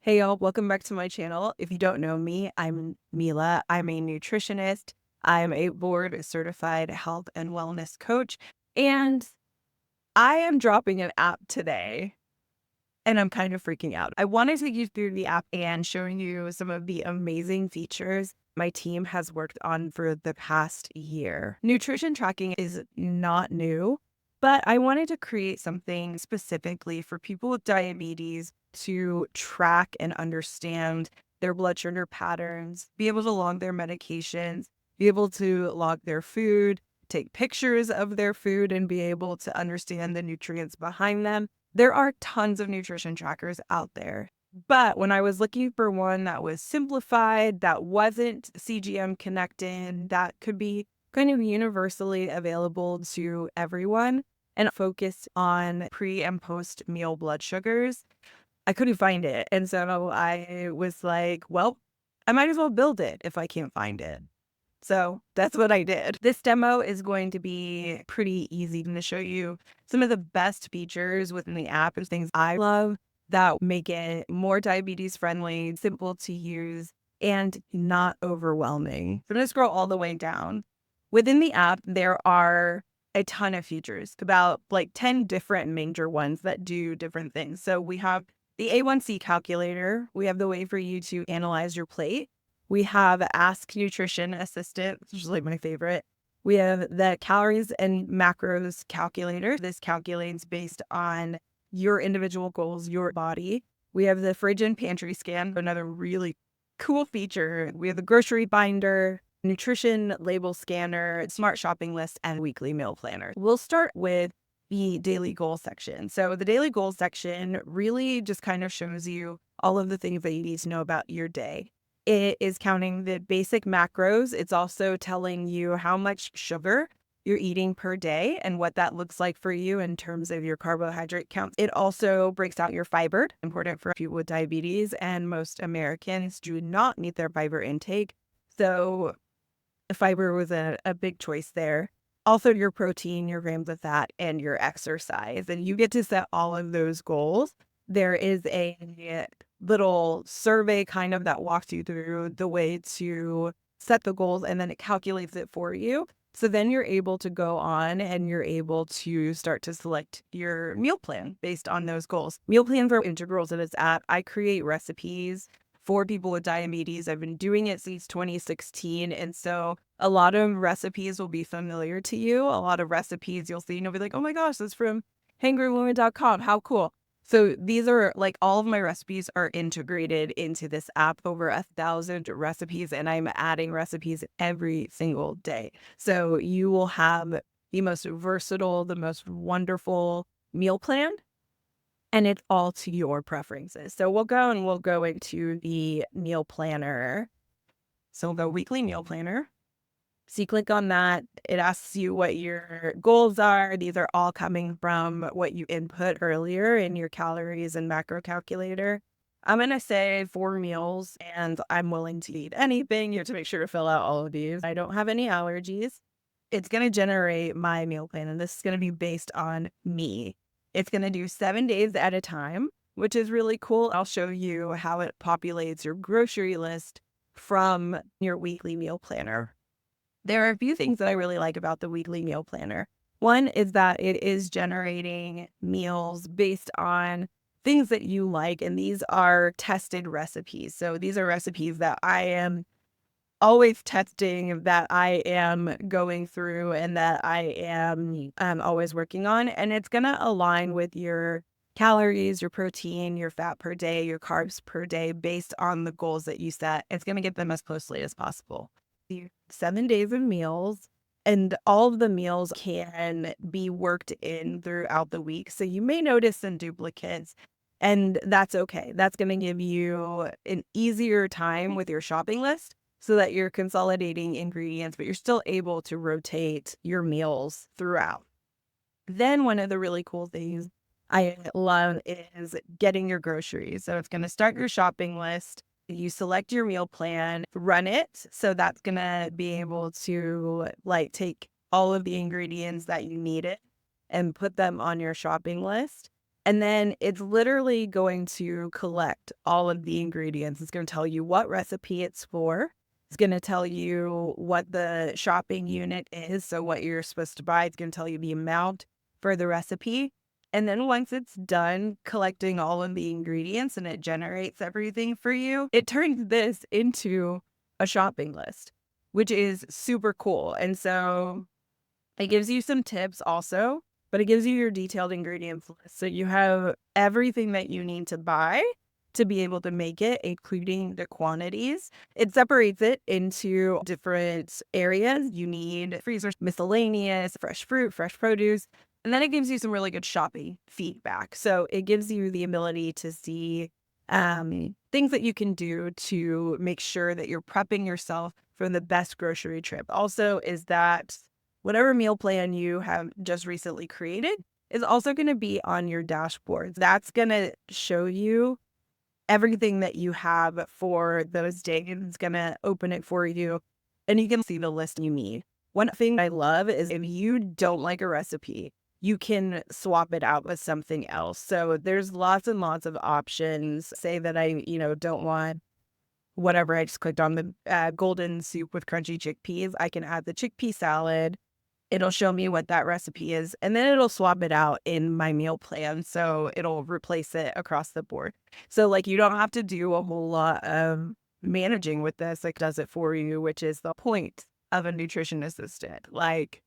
Hey y'all, welcome back to my channel. If you don't know me, I'm Mila. I'm a nutritionist. I'm a board certified health and wellness coach, and I am dropping an app today and I'm kind of freaking out. I want to take you through the app and showing you some of the amazing features my team has worked on for the past year. Nutrition tracking is not new, but I wanted to create something specifically for people with diabetes to track and understand their blood sugar patterns, be able to log their medications, be able to log their food, take pictures of their food, and be able to understand the nutrients behind them. There are tons of nutrition trackers out there. But when I was looking for one that was simplified, that wasn't CGM connected, that could be kind of universally available to everyone and focused on pre and post meal blood sugars, I couldn't find it. And so I was like, well, I might as well build it if I can't find it. So that's what I did. This demo is going to be pretty easy. I'm going to show you some of the best features within the app and things I love that make it more diabetes friendly, simple to use, and not overwhelming. So I'm going to scroll all the way down. Within the app, there are a ton of features, about like 10 different major ones that do different things. So we have the A1C calculator. We have the way for you to analyze your plate. We have Ask Nutrition Assistant, which is like my favorite. We have the calories and macros calculator. This calculates based on your individual goals, your body. We have the fridge and pantry scan, another really cool feature. We have the grocery binder, nutrition label scanner, smart shopping list, and weekly meal planner. We'll start with the daily goal section. So the daily goal section really just kind of shows you all of the things that you need to know about your day. It is counting the basic macros. It's also telling you how much sugar you're eating per day and what that looks like for you in terms of your carbohydrate count. It also breaks out your fiber, important for people with diabetes, and most Americans do not meet their fiber intake. So fiber was a big choice there. Also your protein, your grams of fat, and your exercise. And you get to set all of those goals. There is a little survey kind of that walks you through the way to set the goals, and then it calculates it for you. So then you're able to go on and you're able to start to select your meal plan based on those goals. Meal plans are integral to this app. I create recipes for people with diabetes. I've been doing it since 2016. And so a lot of recipes will be familiar to you. A lot of recipes you'll see and you'll be like, oh my gosh, that's from hangrywoman.com. How cool. So these are like all of my recipes are integrated into this app, over 1,000 recipes, and I'm adding recipes every single day. So you will have the most versatile, the most wonderful meal plan, and it's all to your preferences. So we'll go into the meal planner. So the weekly meal planner. So you click on that, it asks you what your goals are. These are all coming from what you input earlier in your calories and macro calculator. I'm going to say 4 meals, and I'm willing to eat anything. You have to make sure to fill out all of these. I don't have any allergies. It's going to generate my meal plan, and this is going to be based on me. It's going to do 7 days at a time, which is really cool. I'll show you how it populates your grocery list from your weekly meal planner. There are a few things that I really like about the weekly meal planner. One is that it is generating meals based on things that you like, and these are tested recipes. So these are recipes that I am always testing, that I am going through, and that I am always working on. And it's going to align with your calories, your protein, your fat per day, your carbs per day based on the goals that you set. It's going to get them as closely as possible. 7 days of meals, and all of the meals can be worked in throughout the week. So you may notice some duplicates, and that's okay. That's going to give you an easier time with your shopping list so that you're consolidating ingredients, but you're still able to rotate your meals throughout. Then one of the really cool things I love is getting your groceries. So it's going to start your shopping list. You select your meal plan, run it. So that's going to be able to like take all of the ingredients that you needed and put them on your shopping list. And then it's literally going to collect all of the ingredients. It's going to tell you what recipe it's for. It's going to tell you what the shopping unit is. So what you're supposed to buy. It's going to tell you the amount for the recipe. And then once it's done collecting all of the ingredients and it generates everything for you, it turns this into a shopping list, which is super cool. And so it gives you some tips also, but it gives you your detailed ingredients list. So you have everything that you need to buy to be able to make it, including the quantities. It separates it into different areas. You need freezer, miscellaneous, fresh fruit, fresh produce. And then it gives you some really good shopping feedback. So it gives you the ability to see things that you can do to make sure that you're prepping yourself for the best grocery trip. Also, is that whatever meal plan you have just recently created is also going to be on your dashboard. That's going to show you everything that you have for those days. It's going to open it for you and you can see the list you need. One thing I love is if you don't like a recipe, you can swap it out with something else. So there's lots and lots of options. Say that I, don't want whatever I just clicked on the golden soup with crunchy chickpeas. I can add the chickpea salad. It'll show me what that recipe is, and then it'll swap it out in my meal plan. So it'll replace it across the board. So like you don't have to do a whole lot of managing with this. Like does it for you, which is the point of a nutrition assistant. Like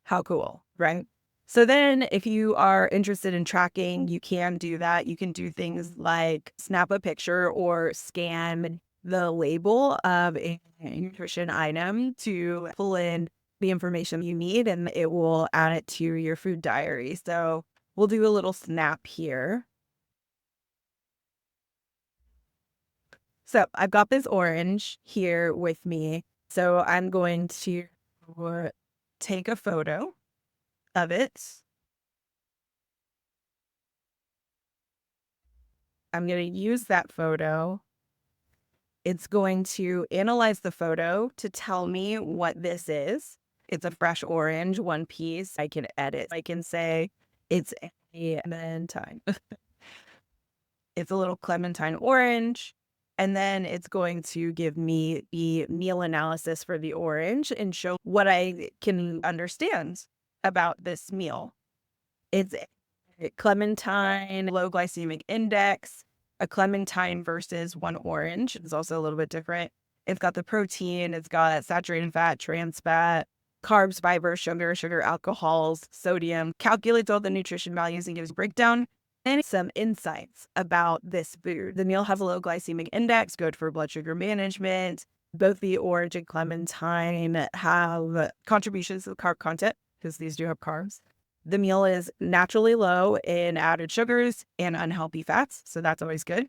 how cool, right? So then if you are interested in tracking, you can do that. You can do things like snap a picture or scan the label of a nutrition item to pull in the information you need, and it will add it to your food diary. So we'll do a little snap here. So I've got this orange here with me. So I'm going to take a photo of it. I'm going to use that photo. It's going to analyze the photo to tell me what this is. It's a fresh orange, one piece. I can edit. I can say it's a clementine. It's a little clementine orange. And then it's going to give me the meal analysis for the orange and show what I can understand about this meal. It's a clementine, low glycemic index. A clementine versus one orange is also a little bit different. It's got the protein, it's got saturated fat, trans fat, carbs, fiber, sugar, alcohols, sodium, calculates all the nutrition values and gives a breakdown and some insights about this food. The meal has a low glycemic index, good for blood sugar management. Both the orange and clementine have contributions to the carb content because these do have carbs. The meal is naturally low in added sugars and unhealthy fats, so that's always good.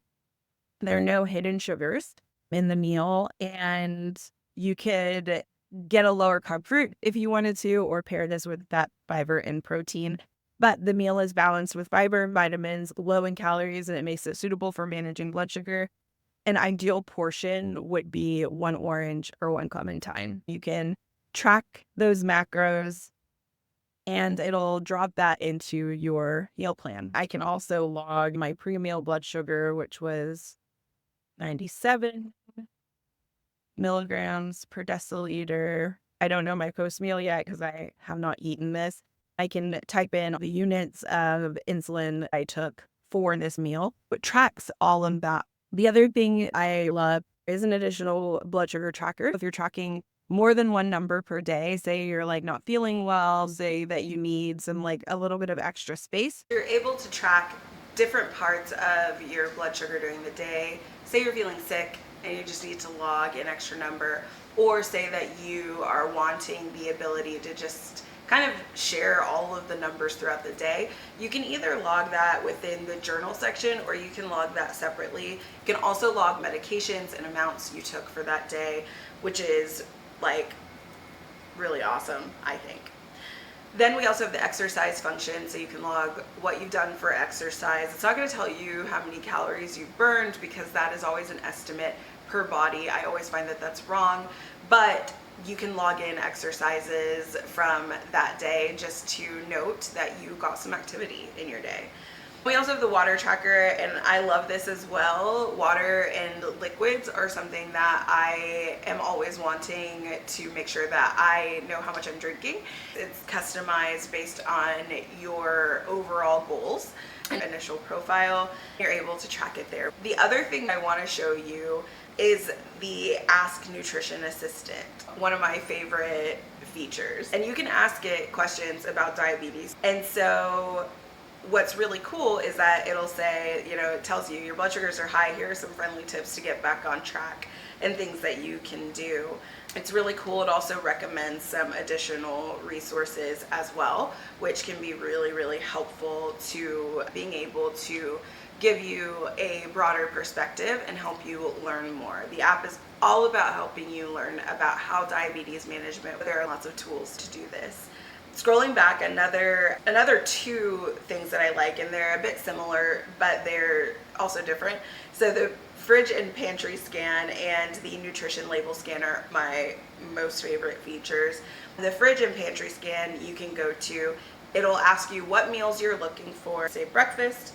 There are no hidden sugars in the meal, and you could get a lower carb fruit if you wanted to, or pair this with that fiber and protein. But the meal is balanced with fiber, vitamins, low in calories, and it makes it suitable for managing blood sugar. An ideal portion would be one orange or one clementine. You can track those macros and it'll drop that into your meal plan. I can also log my pre-meal blood sugar, which was 97 milligrams per deciliter. I don't know my post-meal yet because I have not eaten this. I can type in the units of insulin I took for this meal, but tracks all of that. The other thing I love is an additional blood sugar tracker. If you're tracking more than one number per day, say you're like not feeling well, say that you need some like a little bit of extra space, you're able to track different parts of your blood sugar during the day. Say you're feeling sick and you just need to log an extra number, or say that you are wanting the ability to just kind of share all of the numbers throughout the day. You can either log that within the journal section or you can log that separately. You can also log medications and amounts you took for that day, which is like really awesome, I think. Then we also have the exercise function, so you can log what you've done for exercise. It's not going to tell you how many calories you've burned because that is always an estimate per body. I always find that that's wrong, but you can log in exercises from that day just to note that you got some activity in your day. We also have the water tracker, and I love this as well. Water and liquids are something that I am always wanting to make sure that I know how much I'm drinking. It's customized based on your overall goals and initial profile. You're able to track it there. The other thing I want to show you is the Ask Nutrition Assistant, one of my favorite features. And you can ask it questions about diabetes. And so what's really cool is that it'll say, you know, it tells you your blood sugars are high, here are some friendly tips to get back on track and things that you can do. It's really cool. It also recommends some additional resources as well, which can be really, really helpful to being able to give you a broader perspective and help you learn more. The app is all about helping you learn about how diabetes management, there are lots of tools to do this. Scrolling back, another two things that I like, and they're a bit similar, but they're also different. So the fridge and pantry scan and the nutrition label scan are my most favorite features. The fridge and pantry scan, you can go to, it'll ask you what meals you're looking for, say breakfast,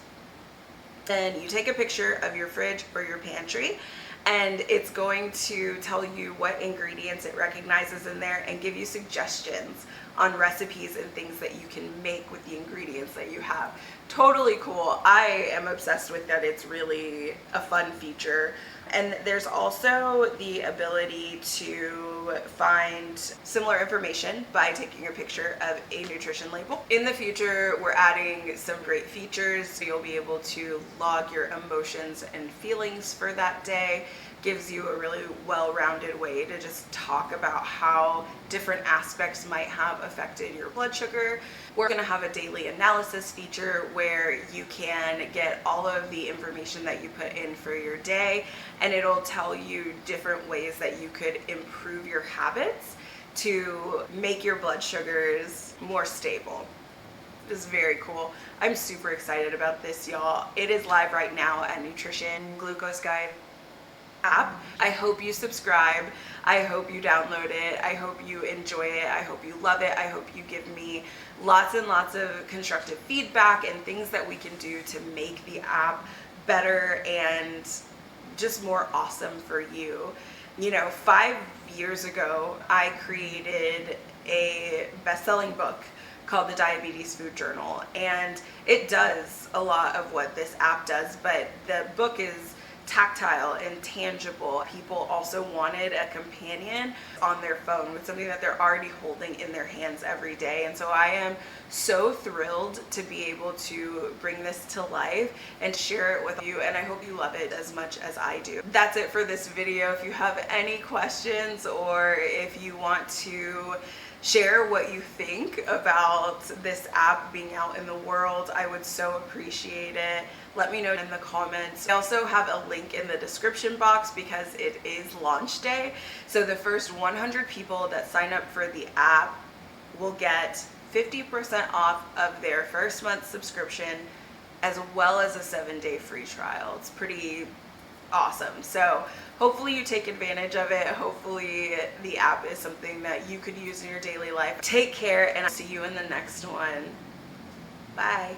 then you take a picture of your fridge or your pantry, and it's going to tell you what ingredients it recognizes in there and give you suggestions on recipes and things that you can make with the ingredients that you have. Totally cool. I am obsessed with that. It's really a fun feature. And there's also the ability to find similar information by taking a picture of a nutrition label. In the future, we're adding some great features. So you'll be able to log your emotions and feelings for that day. Gives you a really well-rounded way to just talk about how different aspects might have affected your blood sugar. We're going to have a daily analysis feature where you can get all of the information that you put in for your day, and it'll tell you different ways that you could improve your habits to make your blood sugars more stable. This is very cool. I'm super excited about this, y'all. It is live right now at Nutrition Glucose Guide app. I hope you subscribe. I hope you download it. I hope you enjoy it. I hope you love it. I hope you give me lots and lots of constructive feedback and things that we can do to make the app better and just more awesome for you. You know, 5 years ago, I created a best-selling book called the Diabetes Food Journal, and it does a lot of what this app does, but the book is tactile and tangible. People also wanted a companion on their phone with something that they're already holding in their hands every day. And so I am so thrilled to be able to bring this to life and share it with you, and I hope you love it as much as I do. That's it for this video. If you have any questions or if you want to share what you think about this app being out in the world, I would so appreciate it. Let me know in the comments. I also have a link in the description box because it is launch day. So the first 100 people that sign up for the app will get 50% off of their first month subscription, as well as a 7-day free trial. It's pretty awesome. So hopefully you take advantage of it. Hopefully the app is something that you could use in your daily life. Take care, and I'll see you in the next one. Bye.